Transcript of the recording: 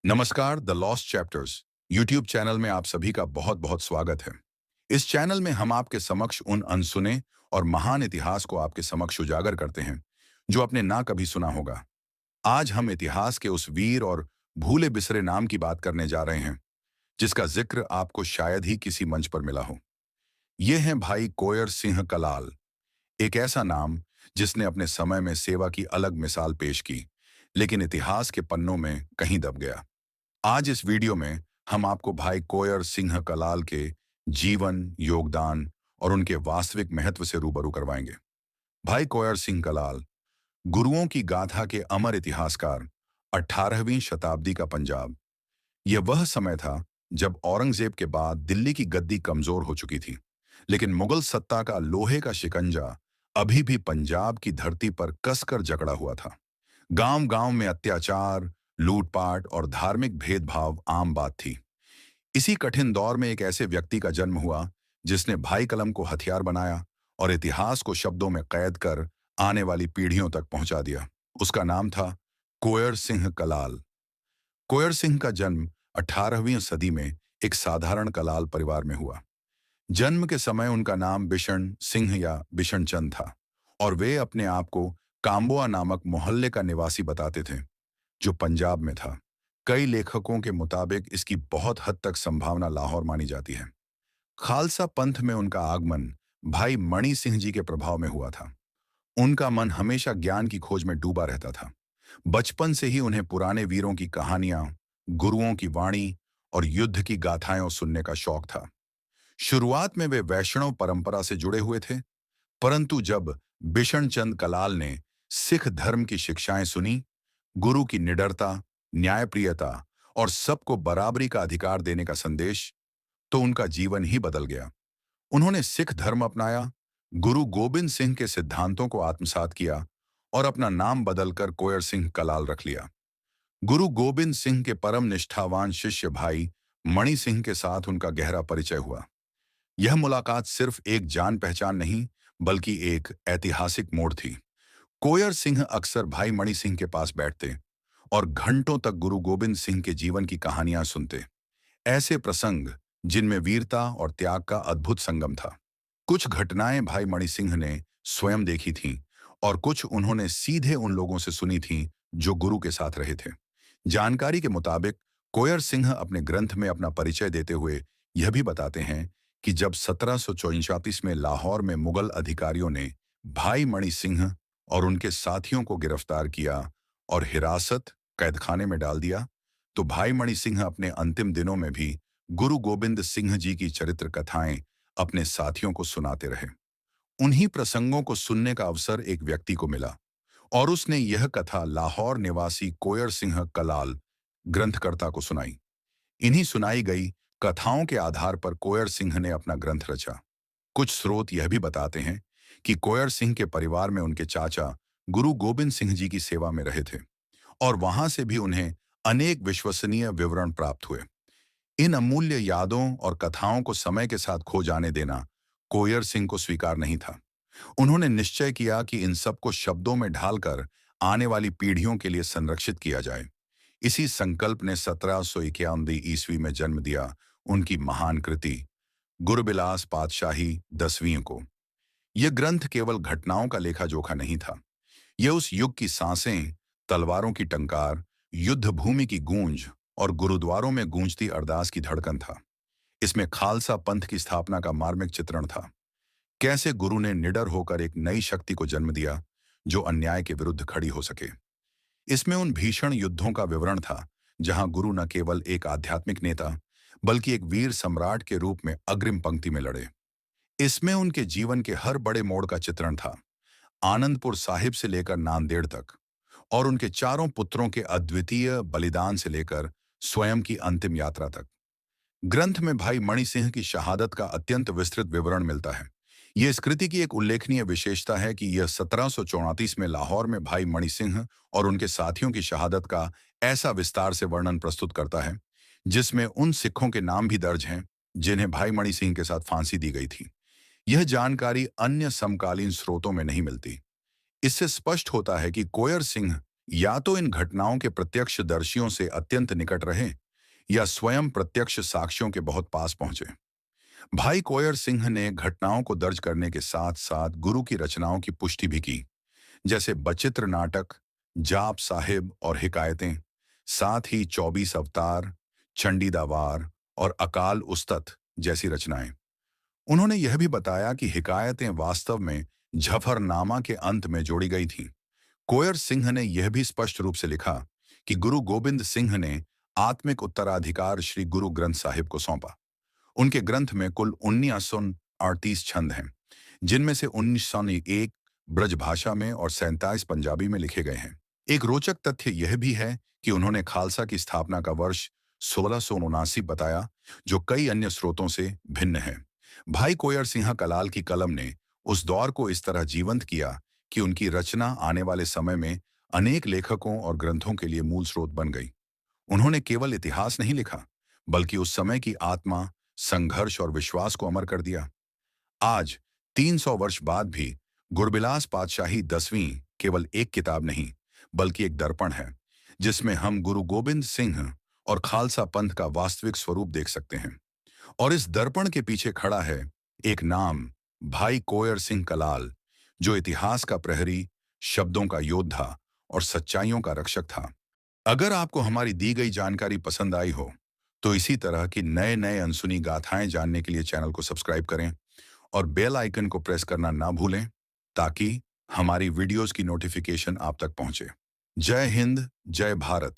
नमस्कार, the lost chapters YouTube channel में आप सभी का बहुत बहुत स्वागत है। इस चैनल में हम आपके समक्ष उन अनसुने और महान इतिहास को आपके समक्ष उजागर करते हैं जो आपने ना कभी सुना होगा। आज हम इतिहास के उस वीर और भूले बिसरे नाम की बात करने जा रहे हैं जिसका जिक्र आपको शायद ही किसी मंच पर मिला हो। ये हैं भाई कोयर सिंह कलाल, एक ऐसा नाम जिसने अपने समय में सेवा की अलग मिसाल पेश की, लेकिन इतिहास के पन्नों में कहीं दब गया। आज इस वीडियो में हम आपको भाई कोयर सिंह कलाल के जीवन, योगदान और उनके वास्तविक महत्व से रूबरू करवाएंगे। भाई कोयर सिंह कलाल, गुरुओं की गाथा के अमर इतिहासकार। 18वीं शताब्दी का पंजाब। यह वह समय था जब औरंगजेब के बाद दिल्ली की गद्दी कमजोर हो चुकी थी, लेकिन मुगल सत्ता का लोहे का शिकंजा अभी भी पंजाब की धरती पर कसकर जकड़ा हुआ था। गांव-गांव में अत्याचार, लूटपाट और धार्मिक भेदभाव आम बात थी। इसी कठिन दौर में एक ऐसे व्यक्ति का जन्म हुआ जिसने भाई कलम को हथियार बनाया और इतिहास को शब्दों में कैद कर आने वाली पीढ़ियों तक पहुंचा दिया। उसका नाम था कोयर सिंह कलाल। कोयर सिंह का जन्म 18वीं सदी में एक साधारण कलाल परिवार में हुआ। जन्म के समय उनका नाम बिशन सिंह या बिशन चंद था और वे अपने आप को काम्बोआ नामक मोहल्ले का निवासी बताते थे, जो पंजाब में था। कई लेखकों के मुताबिक इसकी बहुत हद तक संभावना लाहौर मानी जाती है। खालसा पंथ में उनका आगमन भाई मणि सिंह जी के प्रभाव में हुआ था। उनका मन हमेशा ज्ञान की खोज में डूबा रहता था। बचपन से ही उन्हें पुराने वीरों की कहानियां, गुरुओं की वाणी और युद्ध की गाथाएं सुनने का शौक था। शुरुआत में वे वैष्णव परंपरा से जुड़े हुए थे, परंतु जब बिशन चंद कलाल ने सिख धर्म की शिक्षाएं सुनी, गुरु की निडरता, न्यायप्रियता और सबको बराबरी का अधिकार देने का संदेश, तो उनका जीवन ही बदल गया। उन्होंने सिख धर्म अपनाया, गुरु गोबिंद सिंह के सिद्धांतों को आत्मसात किया और अपना नाम बदलकर कोयर सिंह कलाल रख लिया। गुरु गोबिंद सिंह के परम निष्ठावान शिष्य भाई मणि सिंह के साथ उनका गहरा परिचय हुआ। यह मुलाकात सिर्फ एक जान पहचान नहीं, बल्कि एक ऐतिहासिक मोड़ थी। कोयर सिंह अक्सर भाई मणि सिंह के पास बैठते और घंटों तक गुरु गोबिंद सिंह के जीवन की कहानियां सुनते। ऐसे प्रसंग जिनमें वीरता और त्याग का अद्भुत संगम था। कुछ घटनाएं भाई मणि सिंह ने स्वयं देखी थीं और कुछ उन्होंने सीधे उन लोगों से सुनी थीं जो गुरु के साथ रहे थे। जानकारी के मुताबिक कोयर सिंह अपने ग्रंथ में अपना परिचय देते हुए यह भी बताते हैं कि जब 1734 में लाहौर में मुगल अधिकारियों ने भाई मणि सिंह और उनके साथियों को गिरफ्तार किया और हिरासत कैदखाने में डाल दिया, तो भाई मणि सिंह अपने अंतिम दिनों में भी गुरु गोबिंद सिंह जी की चरित्र कथाएं अपने साथियों को सुनाते रहे। उन्हीं प्रसंगों को सुनने का अवसर एक व्यक्ति को मिला और उसने यह कथा लाहौर निवासी कोयर सिंह कलाल ग्रंथकर्ता को सुनाई। इन्हीं सुनाई गई कथाओं के आधार पर कोयर सिंह ने अपना ग्रंथ रचा। कुछ स्रोत यह भी बताते हैं कि कोयर सिंह के परिवार में उनके चाचा गुरु गोबिंद सिंह जी की सेवा में रहे थे और वहां से भी उन्हें अनेक विश्वसनीय विवरण प्राप्त हुए। इन अमूल्य यादों और कथाओं को समय के साथ खो जाने देना कोयर सिंह को स्वीकार नहीं था। उन्होंने निश्चय किया कि इन सबको शब्दों में ढालकर आने वाली पीढ़ियों के लिए संरक्षित किया जाए। इसी संकल्प ने 1791 ईस्वी में जन्म दिया उनकी महान कृति गुरबिलास पातशाही 10वीं को। यह ग्रंथ केवल घटनाओं का लेखा जोखा नहीं था। यह उस युग की सांसें, तलवारों की टंकार, युद्ध भूमि की गूंज और गुरुद्वारों में गूंजती अरदास की धड़कन था। इसमें खालसा पंथ की स्थापना का मार्मिक चित्रण था। कैसे गुरु ने निडर होकर एक नई शक्ति को जन्म दिया जो अन्याय के विरुद्ध खड़ी हो सके। इसमें उन भीषण युद्धों का विवरण था जहां गुरु न केवल एक आध्यात्मिक नेता बल्कि एक वीर सम्राट के रूप में अग्रिम पंक्ति में लड़े। इसमें उनके जीवन के हर बड़े मोड़ का चित्रण था, आनंदपुर साहिब से लेकर नांदेड़ तक, और उनके चारों पुत्रों के अद्वितीय बलिदान से लेकर स्वयं की अंतिम यात्रा तक। ग्रंथ में भाई मणि सिंह की शहादत का अत्यंत विस्तृत विवरण मिलता है। यह इस कृति की एक उल्लेखनीय विशेषता है कि यह 1734 में लाहौर में भाई मणि सिंह और उनके साथियों की शहादत का ऐसा विस्तार से वर्णन प्रस्तुत करता है जिसमें उन सिखों के नाम भी दर्ज हैं जिन्हें भाई मणि सिंह के साथ फांसी दी गई थी। यह जानकारी अन्य समकालीन स्रोतों में नहीं मिलती। इससे स्पष्ट होता है कि कोयर सिंह या तो इन घटनाओं के प्रत्यक्षदर्शियों से अत्यंत निकट रहे या स्वयं प्रत्यक्ष साक्ष्यों के बहुत पास पहुंचे। भाई कोयर सिंह ने घटनाओं को दर्ज करने के साथ साथ गुरु की रचनाओं की पुष्टि भी की, जैसे बचित्र नाटक, जाप साहिब और हिकायतें, साथ ही 24 अवतार, चंडीदावार और अकाल उस्तत जैसी रचनाएं। उन्होंने यह भी बताया कि हिकायतें वास्तव में जफरनामा के अंत में जोड़ी गई थीं। कोयर सिंह ने यह भी स्पष्ट रूप से लिखा कि गुरु गोबिंद सिंह ने आत्मिक उत्तराधिकार श्री गुरु ग्रंथ साहिब को सौंपा। उनके ग्रंथ में कुल 1938 छंद हैं, जिनमें से 1901 ब्रजभाषा में और 47 पंजाबी में लिखे गए हैं। एक रोचक तथ्य यह भी है कि उन्होंने खालसा की स्थापना का वर्ष 1679 बताया, जो कई अन्य स्रोतों से भिन्न है। भाई कोयर सिंह कलाल की कलम ने उस दौर को इस तरह जीवंत किया कि उनकी रचना आने वाले समय में अनेक लेखकों और ग्रंथों के लिए मूल स्रोत बन गई। उन्होंने केवल इतिहास नहीं लिखा, बल्कि उस समय की आत्मा, संघर्ष और विश्वास को अमर कर दिया। आज 300 वर्ष बाद भी गुरबिलास पातशाही 10वीं केवल एक किताब नहीं, बल्कि एक दर्पण है, जिसमें हम गुरु गोबिंद सिंह और खालसा पंथ का वास्तविक स्वरूप देख सकते हैं। और इस दर्पण के पीछे खड़ा है एक नाम, भाई कोयर सिंह कलाल, जो इतिहास का प्रहरी, शब्दों का योद्धा और सच्चाइयों का रक्षक था। अगर आपको हमारी दी गई जानकारी पसंद आई हो, तो इसी तरह की नए नए अनसुनी गाथाएं जानने के लिए चैनल को सब्सक्राइब करें और बेल आइकन को प्रेस करना ना भूलें, ताकि हमारी वीडियोस की नोटिफिकेशन आप तक पहुंचे। जय हिंद, जय भारत।